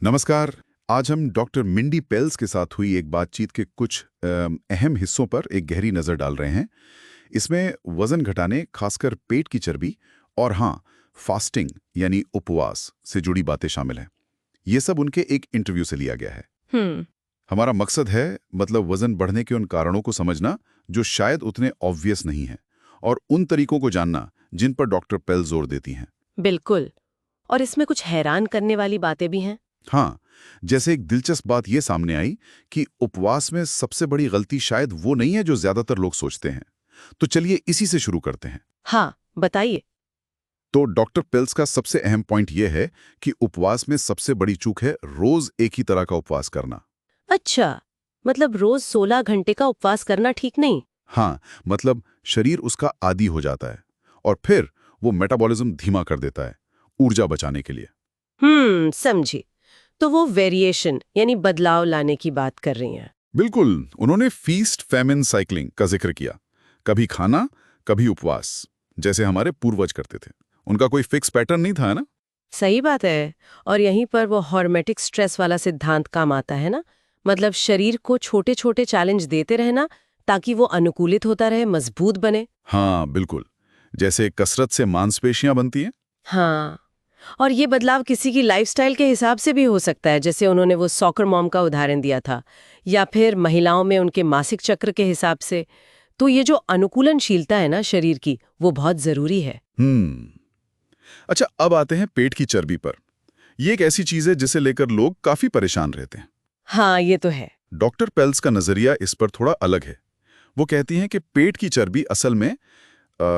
नमस्कार। आज हम डॉक्टर मिंडी पेल्स के साथ हुई एक बातचीत के कुछ अहम हिस्सों पर एक गहरी नज़र डाल रहे हैं। इसमें वज़न घटाने, खासकर पेट की चर्बी और हाँ, फास्टिंग यानी उपवास से जुड़ी बातें शामिल हैं। ये सब उनके एक इंटरव्यू से लिया गया है। हम्म। हमारा मकसद है वज़न बढ़ने के उन कारणों को समझना जो शायद उतने ऑब्वियस नहीं हैं, और उन तरीकों को जानना जिन पर डॉक्टर पेल जोर देती हैं। बिल्कुल। और इसमें कुछ हैरान करने वाली बातें भी हैं। हाँ, जैसे एक दिलचस्प बात ये सामने आई कि उपवास में सबसे बड़ी गलती शायद वो नहीं है जो ज्यादातर लोग सोचते हैं। तो चलिए इसी से शुरू करते हैं। हाँ, बताइए। तो डॉक्टर पेल्स का सबसे अहम पॉइंट ये है कि उपवास में सबसे बड़ी चूक है रोज एक ही तरह का उपवास करना। अच्छा, मतलब रोज 16 घंटे का उपवास करना ठीक नहीं? हाँ, शरीर उसका आदी हो जाता है और फिर वो मेटाबॉलिज्म धीमा कर देता है, ऊर्जा बचाने के लिए। समझी। तो वो वेरिएशन यानी बदलाव लाने की बात कर रही हैं। बिल्कुल, उन्होंने फीस्ट फैमिन साइकिलिंग का जिक्र किया। कभी खाना, कभी उपवास, जैसे हमारे पूर्वज करते थे। उनका कोई फिक्स पैटर्न नहीं था ना। सही बात है। और यहीं पर वो हॉर्मेटिक स्ट्रेस वाला सिद्धांत काम आता है ना। मतलब शरीर को छोटे छोटे चैलेंज देते रहना ताकि वो अनुकूलित होता रहे, मजबूत बने। हाँ बिल्कुल, जैसे कसरत से मांसपेशियां बनती हैं। हाँ, और ये बदलाव किसी की लाइफस्टाइल के हिसाब से भी हो सकता है, जैसे उन्होंने वो सॉकर मॉम का उदाहरण दिया था, या फिर महिलाओं में उनके मासिक चक्र के हिसाब से। तो ये जो अनुकूलनशीलता है ना शरीर की, वो बहुत जरूरी है। अच्छा, अब आते हैं पेट की चर्बी पर। ये एक ऐसी चीज है जिसे लेकर लोग काफी परेशान रहते हैं। हाँ, ये तो है। डॉक्टर पेल्स का नजरिया इस पर थोड़ा अलग है। वो कहती हैं कि पेट की चर्बी असल में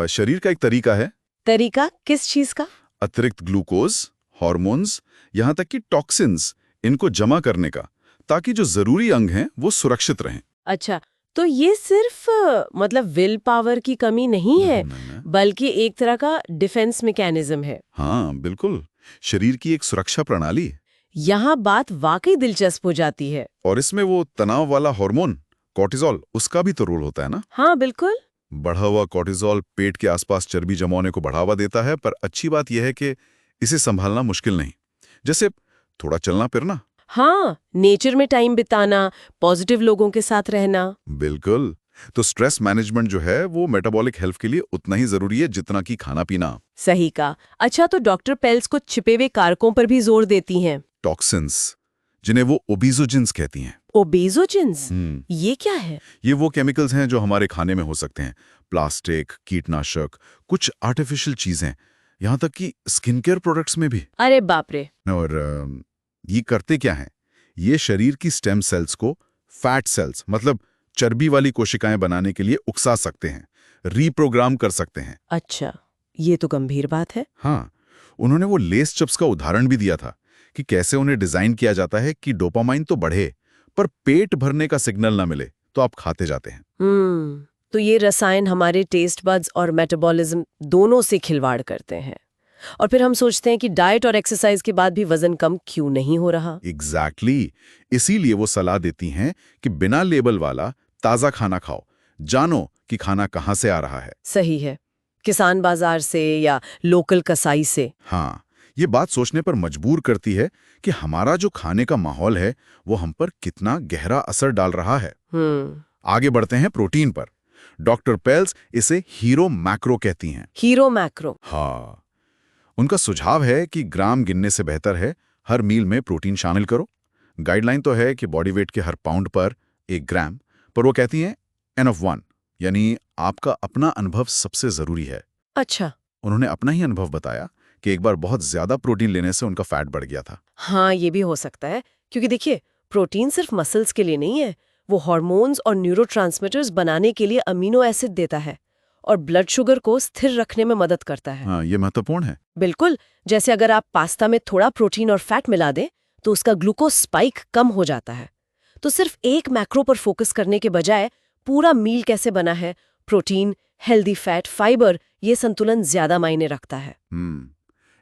शरीर का एक तरीका है। तरीका किस चीज का? अतिरिक्त ग्लूकोज, हार्मोन्स, यहाँ तक कि टॉक्सिन्स, इनको जमा करने का, ताकि जो जरूरी अंग हैं वो सुरक्षित रहें। अच्छा, तो ये सिर्फ मतलब विल पावर की कमी नहीं है, नहीं। बल्कि एक तरह का डिफेंस मैकेनिज्म है। हाँ बिल्कुल, शरीर की एक सुरक्षा प्रणाली। यहाँ बात वाकई दिलचस्प हो जाती है। और इसमें वो तनाव वाला हार्मोन कॉर्टिसोल, उसका भी तो रोल होता है ना। हाँ, बिल्कुल। बढ़ा हुआ कॉर्टिसोल पेट के आसपास चर्बी जमा होने को बढ़ावा देता है, पर अच्छी बात यह है कि इसे संभालना मुश्किल नहीं। जैसे थोड़ा चलना फिरना। हाँ, नेचर में टाइम बिताना, पॉजिटिव लोगों के साथ रहना। बिल्कुल। तो स्ट्रेस मैनेजमेंट जो है वो मेटाबॉलिक हेल्थ के लिए उतना ही जरूरी है जितना कि खाना पीना। सही कहा। अच्छा, तो डॉक्टर पेल्स को छिपे हुए कारकों पर भी जोर देती हैं। टॉक्सिन्स, जिन्हें वो ओबेसोजिन्स कहती हैं। ओबेसोजिन्स, ये क्या है? ये वो केमिकल्स हैं जो हमारे खाने में हो सकते हैं। प्लास्टिक, कीटनाशक, कुछ आर्टिफिशियल चीजें, यहाँ तक कि स्किन केयर प्रोडक्ट्स में भी। अरे बाप रे। और ये करते क्या हैं? ये शरीर की स्टेम सेल्स को फैट सेल्स, चर्बी वाली कोशिकाएं बनाने के लिए उकसा सकते हैं, रीप्रोग्राम कर सकते हैं। अच्छा, ये तो गंभीर बात है। हाँ, उन्होंने वो लेस चिप्स का उदाहरण भी दिया था कि कैसे उन्हें डिजाइन किया जाता है कि डोपामाइन तो बढ़े, पर पेट भरने का सिग्नल ना मिले तो आप खाते जाते हैं। तो ये रसायन हमारे टेस्ट बड्स और मेटाबॉलिज्म दोनों से खिलवाड़ करते हैं। और फिर हम सोचते हैं कि डाइट और एक्सरसाइज के बाद भी वजन कम क्यों नहीं हो रहा। एग्जैक्टली। इसीलिए वो सलाह देती हैं कि बिना लेबल वाला ताज़ा खाना खाओ, जानो कि खाना कहाँ से आ रहा है। सही है, किसान बाजार से या लोकल कसाई से। हाँ, ये बात सोचने पर मजबूर करती है कि हमारा जो खाने का माहौल है वो हम पर कितना गहरा असर डाल रहा है। आगे बढ़ते हैं प्रोटीन पर। डॉक्टर पेल्स इसे हीरो मैक्रो कहती हैं। Hero macro? हाँ, उनका सुझाव है कि ग्राम गिनने से बेहतर है हर मील में प्रोटीन शामिल करो। गाइडलाइन तो है कि बॉडी वेट के हर पाउंड पर 1 ग्राम, पर वो कहती हैं N of 1, यानी आपका अपना अनुभव सबसे जरूरी है। अच्छा। उन्होंने अपना ही अनुभव बताया कि एक बार बहुत ज्यादा प्रोटीन लेने से उनका फैट बढ़ गया था। हाँ, ये भी हो सकता है, क्योंकि देखिए, प्रोटीन सिर्फ मसल्स के लिए नहीं है, वो हार्मोन्स और न्यूरोट्रांसमीटर्स बनाने के लिए अमीनो एसिड देता है और ब्लड शुगर को स्थिर रखने में मदद करता है। हाँ, ये महत्वपूर्ण है। बिल्कुल। जैसे अगर आप पास्ता में थोड़ा प्रोटीन और फैट मिला दें तो उसका ग्लूकोज स्पाइक कम हो जाता है। तो सिर्फ एक मैक्रो पर फोकस करने के बजाय पूरा मील कैसे बना है, प्रोटीन, हेल्दी फैट, फाइबर, ये संतुलन ज्यादा मायने रखता है।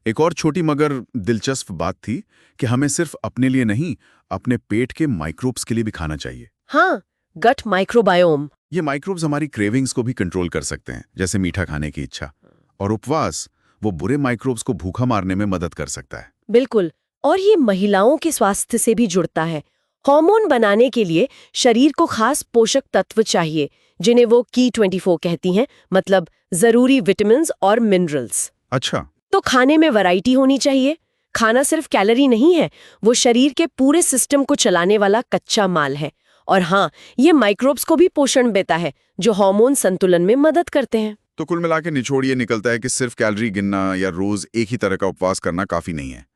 एक और छोटी मगर दिलचस्प बात थी कि हमें सिर्फ अपने लिए नहीं, अपने पेट के माइक्रोब्स के लिए भी खाना चाहिए। हाँ, गट माइक्रोबायोम। ये माइक्रोब्स हमारी क्रेविंग्स को भी कंट्रोल कर सकते हैं, जैसे मीठा खाने की इच्छा। और उपवास वो बुरे माइक्रोब्स को भूखा मारने में मदद कर सकता है। बिल्कुल। और ये महिलाओं के स्वास्थ्य से भी जुड़ता है। हार्मोन बनाने के लिए शरीर को खास पोषक तत्व चाहिए, जिन्हें वो की24 कहती हैं, मतलब जरूरी विटामिन्स और मिनरल्स। अच्छा। तो खाने में वैरायटी होनी चाहिए। खाना सिर्फ कैलोरी नहीं है, वो शरीर के पूरे सिस्टम को चलाने वाला कच्चा माल है। और हाँ, ये माइक्रोब्स को भी पोषण देता है, जो हार्मोन संतुलन में मदद करते हैं। तो कुल मिला के निचोड़ ये निकलता है कि सिर्फ कैलोरी गिनना या रोज एक ही तरह का उपवास करना काफी नहीं है।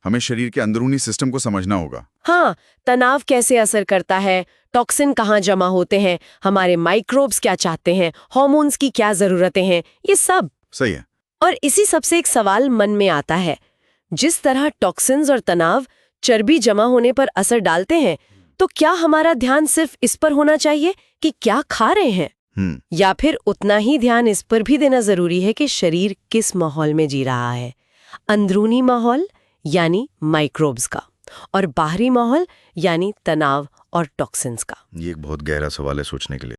हमें शरीर के अंदरूनी सिस्टम को समझना होगा। हाँ, तनाव कैसे असर करता है, टॉक्सिन कहाँ जमा होते हैं, हमारे माइक्रोब्स क्या चाहते हैं, हार्मोन्स की क्या जरूरतें हैं, ये सब। सही है। और इसी सबसे एक सवाल मन में आता है, जिस तरह टॉक्सिन्स और तनाव चर्बी जमा होने पर असर डालते हैं, तो क्या हमारा ध्यान सिर्फ इस पर होना चाहिए कि क्या खा रहे हैं, या फिर उतना ही ध्यान इस पर भी देना जरूरी है कि शरीर किस माहौल में जी रहा है? अंदरूनी माहौल यानी माइक्रोब्स का, और बाहरी माहौल यानी तनाव और टॉक्सिन्स का। ये एक बहुत गहरा सवाल है सोचने के लिए।